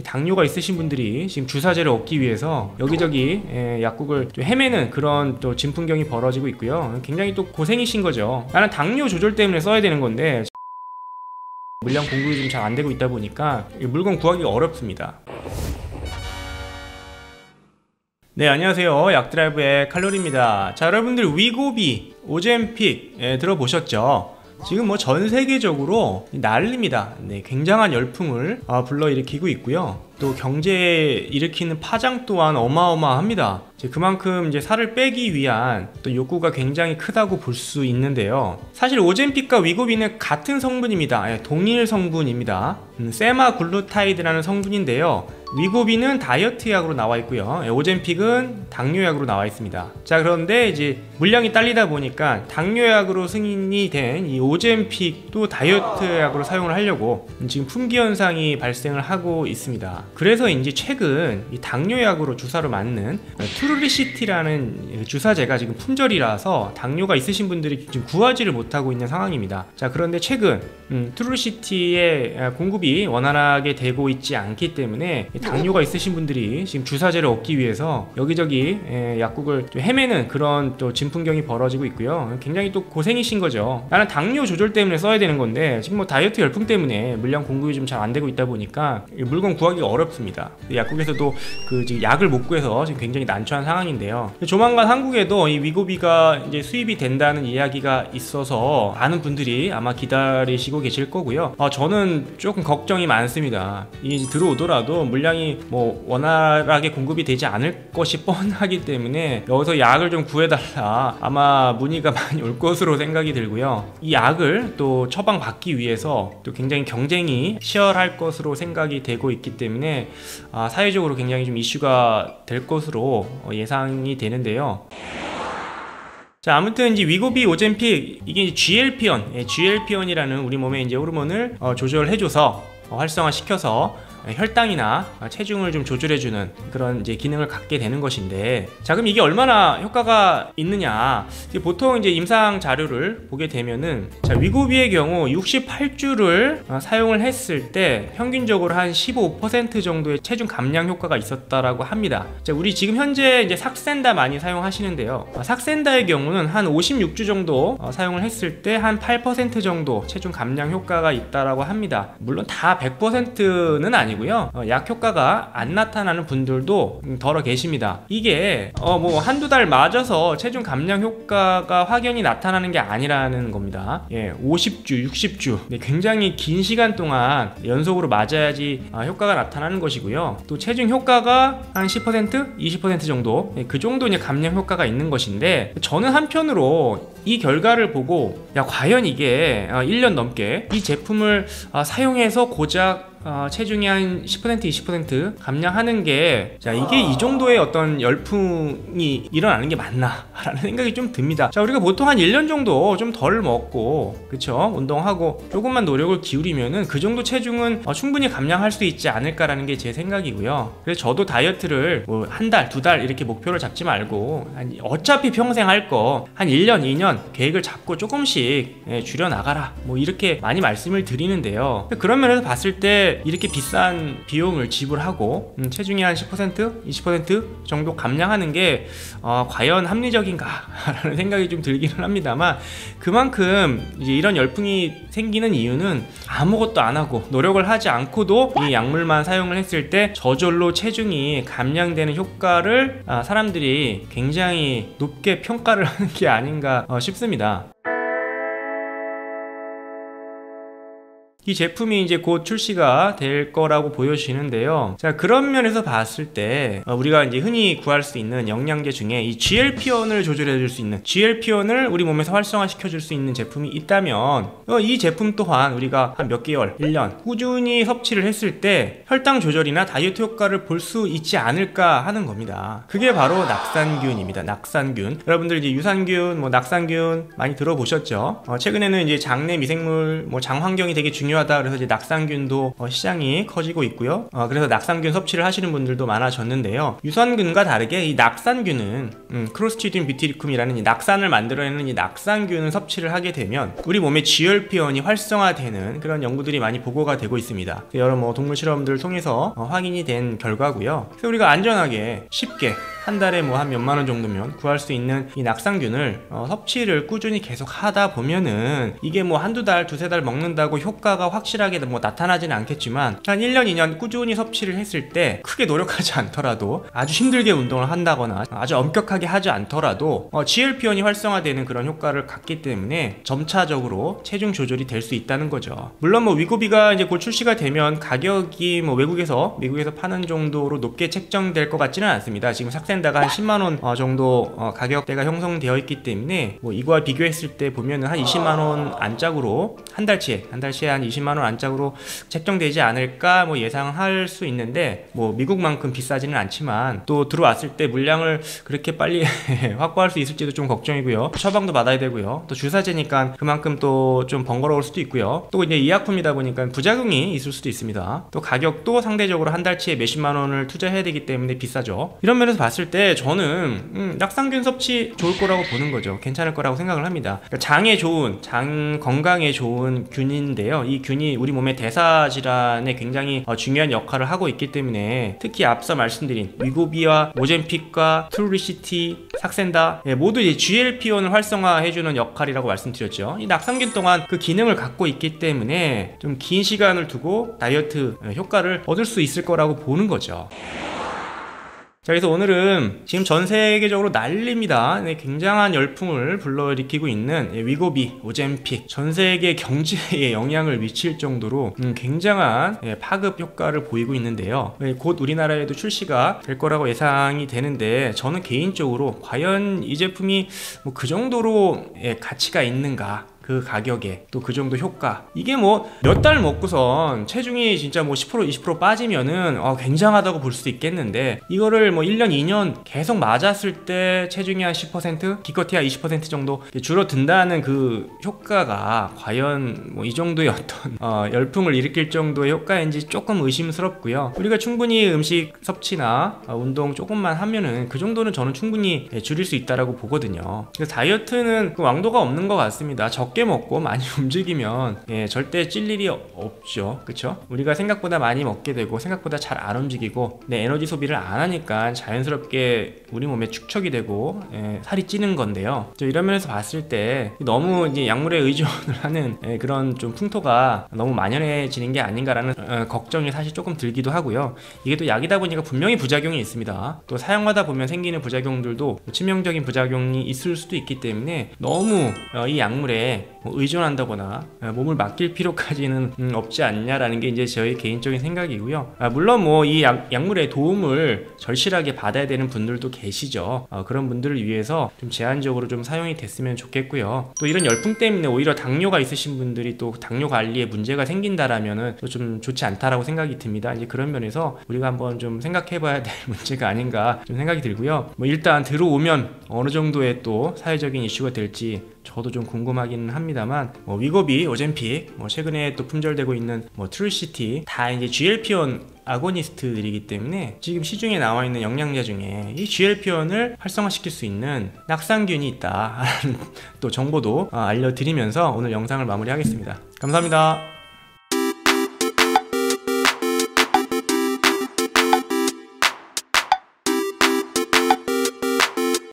당뇨가 있으신 분들이 지금 주사제를 얻기 위해서 여기저기 약국을 좀 헤매는 그런 또 진풍경이 벌어지고 있고요. 굉장히 또 고생이신 거죠. 나는 당뇨 조절 때문에 써야 되는 건데 물량 공급이 좀 잘 안 되고 있다 보니까 물건 구하기가 어렵습니다. 네, 안녕하세요. 약드라이브의 칼로리입니다. 자, 여러분들 위고비, 오젬픽 들어보셨죠? 지금 뭐 전 세계적으로 난립니다. 네, 굉장한 열풍을 불러일으키고 있고요. 또 경제에 일으키는 파장 또한 어마어마합니다. 그만큼 이제 살을 빼기 위한 또 욕구가 굉장히 크다고 볼 수 있는데요. 사실 오젬픽과 위고비는 같은 성분입니다. 동일 성분입니다. 세마글루타이드라는 성분인데요. 위고비는 다이어트 약으로 나와 있고요. 오젬픽은 당뇨약으로 나와 있습니다. 자, 그런데 이제 물량이 딸리다 보니까 당뇨약으로 승인이 된 이 오젬픽도 다이어트 약으로 사용을 하려고 지금 품귀 현상이 발생을 하고 있습니다. 그래서 이제 최근 이 당뇨약으로 주사로 맞는 트루리시티라는 주사제가 지금 품절이라서 당뇨가 있으신 분들이 지금 구하지를 못하고 있는 상황입니다. 자, 그런데 최근 트루리시티의 공급이 원활하게 되고 있지 않기 때문에 당뇨가 있으신 분들이 지금 주사제를 얻기 위해서 여기저기 약국을 좀 헤매는 그런 또 진풍경이 벌어지고 있고요. 굉장히 또 고생이신 거죠. 나는 당뇨 조절 때문에 써야 되는 건데 지금 뭐 다이어트 열풍 때문에 물량 공급이 좀 잘 안 되고 있다 보니까 물건 구하기가 어렵습니다. 약국에서도 지금 약을 못 구해서 지금 굉장히 난처한 상황인데요. 조만간 한국에도 이 위고비가 이제 수입이 된다는 이야기가 있어서 많은 분들이 아마 기다리시고 계실 거고요. 저는 조금 걱정이 많습니다. 이게 들어오더라도 물량이 뭐 원활하게 공급이 되지 않을 것이 뻔하기 때문에 여기서 약을 좀 구해달라 아마 문의가 많이 올 것으로 생각이 들고요. 이 약을 또 처방받기 위해서 또 굉장히 경쟁이 치열할 것으로 생각이 되고 있기 때문에 사회적으로 굉장히 좀 이슈가 될 것으로 예상이 되는데요. 자, 아무튼 이제 위고비, 오젬픽 이게 GLP-1이라는 우리 몸의 이제 호르몬을 조절해줘서 활성화시켜서 혈당이나 체중을 좀 조절해주는 그런 이제 기능을 갖게 되는 것인데, 자, 그럼 이게 얼마나 효과가 있느냐? 보통 이제 임상 자료를 보게 되면은, 자, 위고비의 경우 68주를 사용을 했을 때 평균적으로 한 15% 정도의 체중 감량 효과가 있었다라고 합니다. 자, 우리 지금 현재 이제 삭센다 많이 사용하시는데요. 삭센다의 경우는 한 56주 정도 사용을 했을 때 한 8% 정도 체중 감량 효과가 있다라고 합니다. 물론 다 100%는 아니고 약 효과가 안 나타나는 분들도 덜어 계십니다. 이게 뭐 한두 달 맞아서 체중 감량 효과가 확연히 나타나는 게 아니라는 겁니다. 50주, 60주 굉장히 긴 시간 동안 연속으로 맞아야지 효과가 나타나는 것이고요. 또 체중 효과가 한 10%, 20% 정도 그 정도 이제 감량 효과가 있는 것인데, 저는 한편으로 이 결과를 보고 과연 이게 1년 넘게 이 제품을 사용해서 고작 체중이 한 10%, 20% 감량하는 게, 자, 이게 이 정도의 어떤 열풍이 일어나는 게 맞나? 라는 생각이 좀 듭니다. 자, 우리가 보통 한 1년 정도 좀 덜 먹고, 그쵸? 운동하고 조금만 노력을 기울이면은 그 정도 체중은 충분히 감량할 수 있지 않을까라는 게 제 생각이고요. 그래서 저도 다이어트를 뭐 한 달, 두 달 이렇게 목표를 잡지 말고 어차피 평생 할 거 한 1년, 2년 계획을 잡고 조금씩 줄여나가라. 뭐 이렇게 많이 말씀을 드리는데요. 그런 면에서 봤을 때 이렇게 비싼 비용을 지불하고 체중이 한 10%, 20% 정도 감량하는 게 과연 합리적인가 라는 생각이 좀 들기는 합니다만, 그만큼 이제 이런 열풍이 생기는 이유는 아무것도 안 하고 노력을 하지 않고도 이 약물만 사용을 했을 때 저절로 체중이 감량되는 효과를 사람들이 굉장히 높게 평가를 하는 게 아닌가 싶습니다. 이 제품이 이제 곧 출시가 될 거라고 보여지는데요. 자, 그런 면에서 봤을 때 우리가 이제 흔히 구할 수 있는 영양제 중에 이 GLP-1을 조절해 줄 수 있는, GLP-1을 우리 몸에서 활성화시켜 줄 수 있는 제품이 있다면 이 제품 또한 우리가 한 몇 개월, 1년 꾸준히 섭취를 했을 때 혈당 조절이나 다이어트 효과를 볼 수 있지 않을까 하는 겁니다. 그게 바로 낙산균입니다. 낙산균. 여러분들 이제 유산균, 낙산균 많이 들어보셨죠? 최근에는 이제 장내 미생물, 장 환경이 되게 중요한 중요하다. 그래서 이제 낙상균도 시장이 커지고 있고요. 그래서 낙상균 섭취를 하시는 분들도 많아졌는데요. 유산균과 다르게 이 낙산균은 크로스트리디움 뷰티리쿰이라는 이 낙산을 만들어내는 이 낙산균을 섭취를 하게 되면 우리 몸의 GLP-1이 활성화되는 그런 연구들이 많이 보고가 되고 있습니다. 여러 동물 실험들을 통해서 확인이 된 결과고요. 그래서 우리가 안전하게 쉽게 한 달에 한 몇만 원 정도면 구할 수 있는 이 낙상균을 섭취를 꾸준히 계속 하다 보면은 이게 한두 달, 두세 달 먹는다고 효과가 확실하게 나타나지는 않겠지만 한 1년, 2년 꾸준히 섭취를 했을 때 크게 노력하지 않더라도 아주 힘들게 운동을 한다거나 아주 엄격하게 하지 않더라도 GLP-1이 활성화되는 그런 효과를 갖기 때문에 점차적으로 체중 조절이 될 수 있다는 거죠. 물론 위고비가 이제 곧 출시가 되면 가격이 미국에서 파는 정도로 높게 책정될 것 같지는 않습니다. 지금 삭센다가 한 10만원 정도 가격대가 형성되어 있기 때문에 이거와 비교했을 때 보면은 한 20만원 안짝으로 한 달치에 한 20만원 안짝으로 책정되지 않을까 예상할 수 있는데 미국만큼 비싸지는 않지만 또 들어왔을 때 물량을 그렇게 빨리 확보할 수 있을지도 좀 걱정이고요. 처방도 받아야 되고요. 또 주사제니까 그만큼 또 좀 번거로울 수도 있고요. 또 이제 의약품이다 보니까 부작용이 있을 수도 있습니다. 또 가격도 상대적으로 한 달치에 몇십만원을 투자해야 되기 때문에 비싸죠. 이런 면에서 봤을 때 저는 낙상균 섭취 좋을 거라고 보는 거죠. 괜찮을 거라고 생각을 합니다. 그러니까 장 건강에 좋은 균인데요. 이 균이 우리 몸의 대사 질환에 굉장히 중요한 역할을 하고 있기 때문에 특히 앞서 말씀드린 위고비와 오젬픽과 트루리시티, 삭센다 모두 이제 GLP-1을 활성화해주는 역할이라고 말씀드렸죠. 이 낙상균 동안 그 기능을 갖고 있기 때문에 좀 긴 시간을 두고 다이어트 효과를 얻을 수 있을 거라고 보는 거죠. 자, 그래서 오늘은 지금 전 세계적으로 난립니다. 굉장한 열풍을 불러일으키고 있는 위고비, 오젬픽, 전 세계 경제에 영향을 미칠 정도로 굉장한 파급 효과를 보이고 있는데요. 곧 우리나라에도 출시가 될 거라고 예상이 되는데 저는 개인적으로 과연 이 제품이 그 정도로 가치가 있는가, 그 가격에 또 그 정도 효과, 이게 몇 달 먹고선 체중이 진짜 10% 20% 빠지면은 굉장하다고 볼 수 있겠는데 이거를 1년 2년 계속 맞았을 때 체중이 한 10% 기껏해야 20% 정도 줄어든다는 그 효과가 과연 이 정도의 어떤 열풍을 일으킬 정도의 효과인지 조금 의심스럽고요. 우리가 충분히 음식 섭취나 운동 조금만 하면은 그 정도는 저는 충분히 줄일 수 있다라고 보거든요. 그래서 다이어트는 그 왕도가 없는 것 같습니다. 적게 먹고 많이 움직이면 절대 찔 일이 없죠. 그쵸? 우리가 생각보다 많이 먹게 되고 생각보다 잘 안 움직이고 내 에너지 소비를 안 하니까 자연스럽게 우리 몸에 축적이 되고 살이 찌는 건데요. 이런 면에서 봤을 때 너무 이제 약물에 의존을 하는 그런 좀 풍토가 너무 만연해지는 게 아닌가라는 걱정이 사실 조금 들기도 하고요. 이게 또 약이다 보니까 분명히 부작용이 있습니다. 또 사용하다 보면 생기는 부작용들도 치명적인 부작용이 있을 수도 있기 때문에 너무 이 약물에 의존한다거나 몸을 맡길 필요까지는 없지 않냐라는 게 이제 저의 개인적인 생각이고요. 물론 이 약물의 도움을 절실하게 받아야 되는 분들도 계시죠. 그런 분들을 위해서 좀 제한적으로 좀 사용이 됐으면 좋겠고요. 또 이런 열풍 때문에 오히려 당뇨가 있으신 분들이 또 당뇨 관리에 문제가 생긴다라면은 또 좀 좋지 않다라고 생각이 듭니다. 이제 그런 면에서 우리가 한번 좀 생각해봐야 될 문제가 아닌가 좀 생각이 들고요. 일단 들어오면 어느 정도의 또 사회적인 이슈가 될지 저도 좀 궁금하기는 합니다만 위고비, 오젬픽, 최근에 또 품절되고 있는 트루시티 다 이제 GLP-1 아고니스트들이기 때문에 지금 시중에 나와 있는 영양제 중에 이 GLP-1을 활성화시킬 수 있는 낙상균이 있다 또 정보도 알려드리면서 오늘 영상을 마무리하겠습니다. 감사합니다.